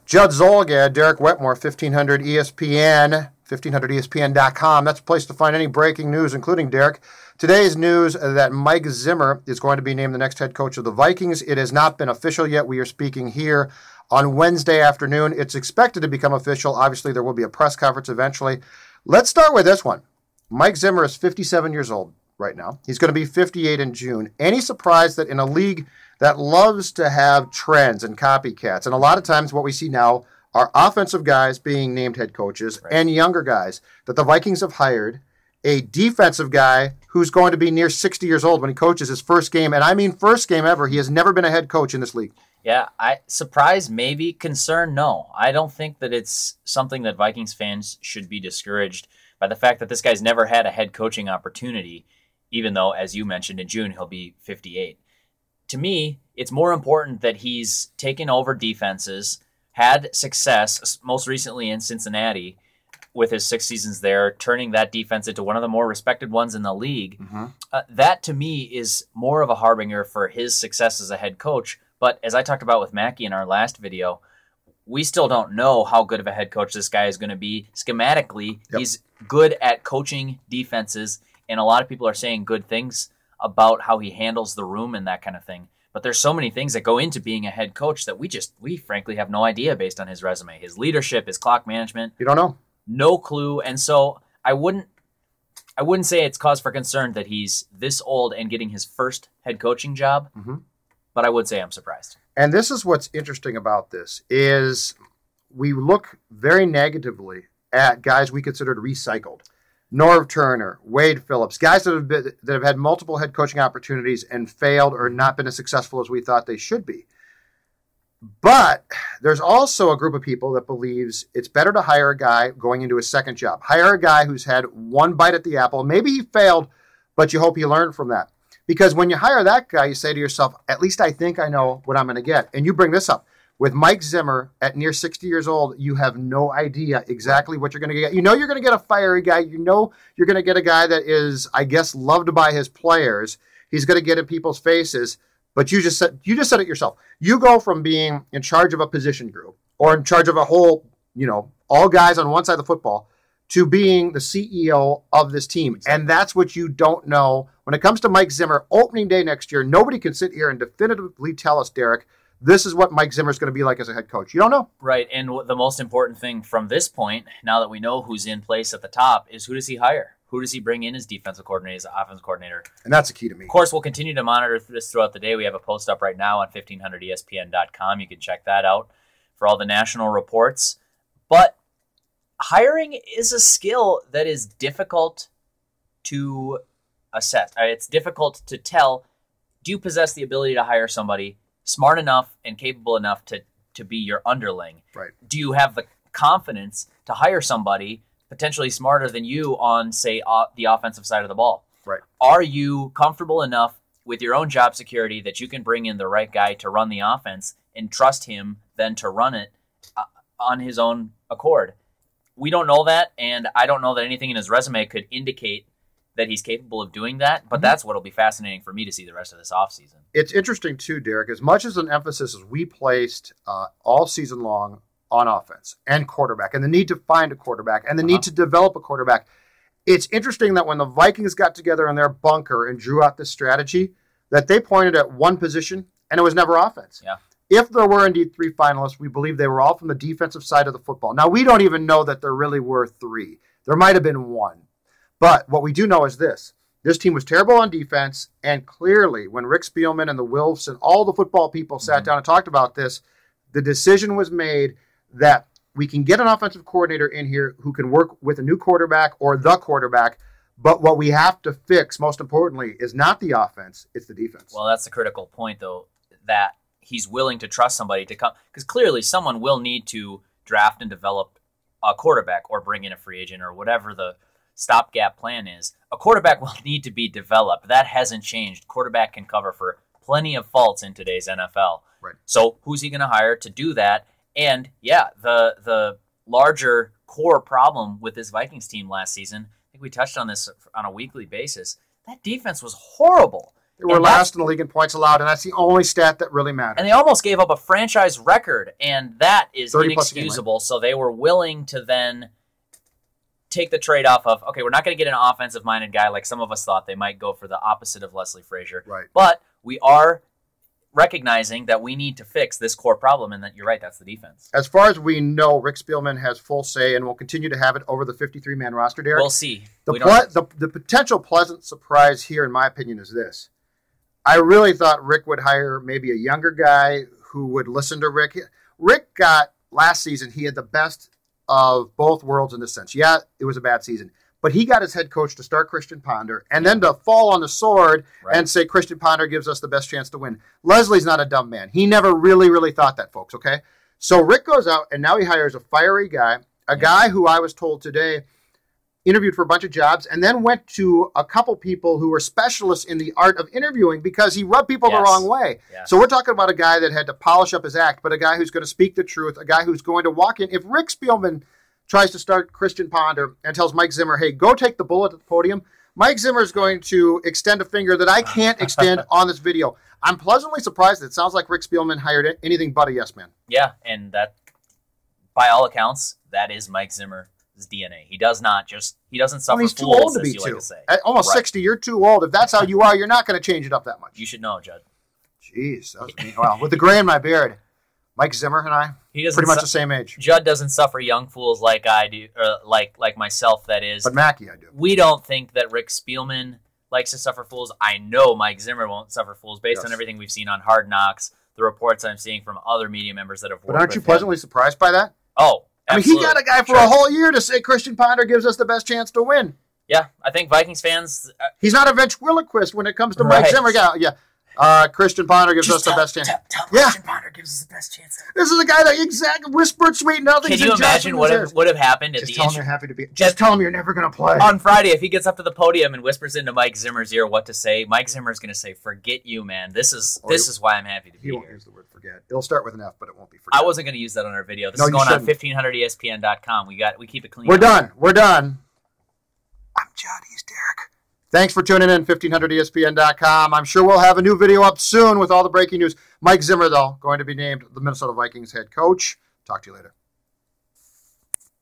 Judd Zolgad, Derek Wetmore, 1500 ESPN, 1500ESPN.com. That's a place to find any breaking news, including, Derek, today's news that Mike Zimmer is going to be named the next head coach of the Vikings. It has not been official yet. We are speaking here on Wednesday afternoon. It's expected to become official. Obviously, there will be a press conference eventually. Let's start with this one. Mike Zimmer is 57 years old right now. He's going to be 58 in June. Any surprise that in a league that loves to have trends and copycats, and a lot of times what we see now are offensive guys being named head coaches and younger guys, that the Vikings have hired a defensive guy who's going to be near 60 years old when he coaches his first game, and I mean first game ever. He has never been a head coach in this league. Yeah, surprise, maybe. Concern, no. I don't think that it's something that Vikings fans should be discouraged by the fact that this guy's never had a head coaching opportunity, even though, as you mentioned, in June he'll be 58. To me, it's more important that he's taken over defenses, had success, most recently in Cincinnati, with his 6 seasons there, turning that defense into one of the more respected ones in the league. That, to me, is more of a harbinger for his success as a head coach. But as I talked about with Mackie in our last video, we still don't know how good of a head coach this guy is going to be. Schematically, he's good at coaching defenses, and a lot of people are saying good things about how he handles the room and that kind of thing. But there's so many things that go into being a head coach that we frankly have no idea based on his resume, his leadership, his clock management. You don't know. No clue. And so I wouldn't say it's cause for concern that he's this old and getting his first head coaching job, but I would say I'm surprised. And this is what's interesting about this is we look very negatively at guys we considered recycled. Norv Turner, Wade Phillips, guys that have had multiple head coaching opportunities and failed or not been as successful as we thought they should be. But there's also a group of people that believes it's better to hire a guy going into his second job. Hire a guy who's had one bite at the apple. Maybe he failed, but you hope he learned from that. Because when you hire that guy, you say to yourself, at least I think I know what I'm going to get. And you bring this up. With Mike Zimmer at near 60 years old, you have no idea exactly what you're going to get. You know you're going to get a fiery guy. You know you're going to get a guy that is, I guess, loved by his players. He's going to get in people's faces. But you just said it yourself. You go from being in charge of a position group or in charge of a whole, all guys on one side of the football to being the CEO of this team. Exactly. And that's what you don't know. When it comes to Mike Zimmer, opening day next year, nobody can sit here and definitively tell us, Derek, this is what Mike Zimmer is going to be like as a head coach. You don't know. Right, and the most important thing from this point, now that we know who's in place at the top, is who does he hire? Who does he bring in as defensive coordinator, as offensive coordinator? And that's the key to me. Of course, we'll continue to monitor this throughout the day. We have a post up right now on 1500ESPN.com. You can check that out for all the national reports. But hiring is a skill that is difficult to assess. It's difficult to tell, do you possess the ability to hire somebody smart enough and capable enough to be your underling? Right. Do you have the confidence to hire somebody potentially smarter than you on, say, the offensive side of the ball? Right. Are you comfortable enough with your own job security that you can bring in the right guy to run the offense and trust him then to run it on his own accord? We don't know that, and I don't know that anything in his resume could indicate that he's capable of doing that, but that's what'll be fascinating for me to see the rest of this offseason. It's interesting, too, Derek, as much as an emphasis as we placed all season long on offense and quarterback and the need to find a quarterback and the need to develop a quarterback, it's interesting that when the Vikings got together in their bunker and drew out this strategy, that they pointed at one position and it was never offense. Yeah. If there were indeed 3 finalists, we believe they were all from the defensive side of the football. Now, we don't even know that there really were 3. There might have been 1. But what we do know is this. This team was terrible on defense, and clearly when Rick Spielman and the Wilfs and all the football people sat down and talked about this, the decision was made that we can get an offensive coordinator in here who can work with a new quarterback or the quarterback, but what we have to fix, most importantly, is not the offense, it's the defense. Well, that's the critical point, though, that he's willing to trust somebody to come, because clearly someone will need to draft and develop a quarterback or bring in a free agent or whatever the stopgap plan is. A quarterback will need to be developed. That hasn't changed. Quarterback can cover for plenty of faults in today's NFL. Right. So who's he going to hire to do that? And yeah, the larger core problem with this Vikings team last season, I think we touched on this on a weekly basis, that defense was horrible. They were last in the league in points allowed, and that's the only stat that really matters. And they almost gave up a franchise record, and that is 30+ inexcusable. game, right? So they were willing to then take the trade-off of, okay, we're not going to get an offensive-minded guy like some of us thought. They might go for the opposite of Leslie Frazier. Right. But we are recognizing that we need to fix this core problem, and that you're right, that's the defense. As far as we know, Rick Spielman has full say and will continue to have it over the 53-man roster, Derek. We'll see. The potential pleasant surprise here, in my opinion, is this. I really thought Rick would hire maybe a younger guy who would listen to Rick. Rick got, last season, he had the best of both worlds in this sense. Yeah, it was a bad season. But he got his head coach to start Christian Ponder and then to fall on the sword and say Christian Ponder gives us the best chance to win. Leslie's not a dumb man. He never really thought that, folks, okay? So Rick goes out, and now he hires a fiery guy, a guy who I was told today interviewed for a bunch of jobs and then went to a couple people who were specialists in the art of interviewing because he rubbed people the wrong way. Yeah. So we're talking about a guy that had to polish up his act, but a guy who's going to speak the truth, a guy who's going to walk in. If Rick Spielman tries to start Christian Ponder and tells Mike Zimmer, hey, go take the bullet at the podium, Mike Zimmer is going to extend a finger that I can't extend on this video. I'm pleasantly surprised. It sounds like Rick Spielman hired anything but a yes man. Yeah, and that, by all accounts, that is Mike Zimmer's DNA. He doesn't suffer he's fools, too old to be as you like to say. At almost 60, you're too old. If that's how you are, you're not going to change it up that much. You should know, Judd. Jeez, that was mean. Well, with the gray in my beard, Mike Zimmer and I, pretty much the same age. Judd doesn't suffer young fools like I do, or like myself, that is. But Mackie, I do. We don't think that Rick Spielman likes to suffer fools. I know Mike Zimmer won't suffer fools based on everything we've seen on Hard Knocks, the reports I'm seeing from other media members that have worked with him. But aren't you pleasantly surprised by that? Oh, absolutely. I mean, he got a guy for a whole year to say Christian Ponder gives us the best chance to win. Yeah, I think Vikings fans... he's not a ventriloquist when it comes to Mike Zimmer. Yeah. Christian Ponder gives us the best chance. Tell Christian Ponder gives us the best chance. This is a guy that exactly whispered sweet nothings. Can you imagine what would have happened at the end? Just tell him you're happy to be. Just tell him you're never going to play. On Friday, if he gets up to the podium and whispers into Mike Zimmer's ear what to say, Mike Zimmer's going to say, "Forget you, man. This is why I'm happy to be here." He won't use the word forget. It'll start with an F, but it won't be forget. I wasn't going to use that on our video. This is going on 1500ESPN.com. We keep it clean. We're done. I'm Judd. He's Derek. Thanks for tuning in, 1500ESPN.com. I'm sure we'll have a new video up soon with all the breaking news. Mike Zimmer, though, going to be named the Minnesota Vikings head coach. Talk to you later.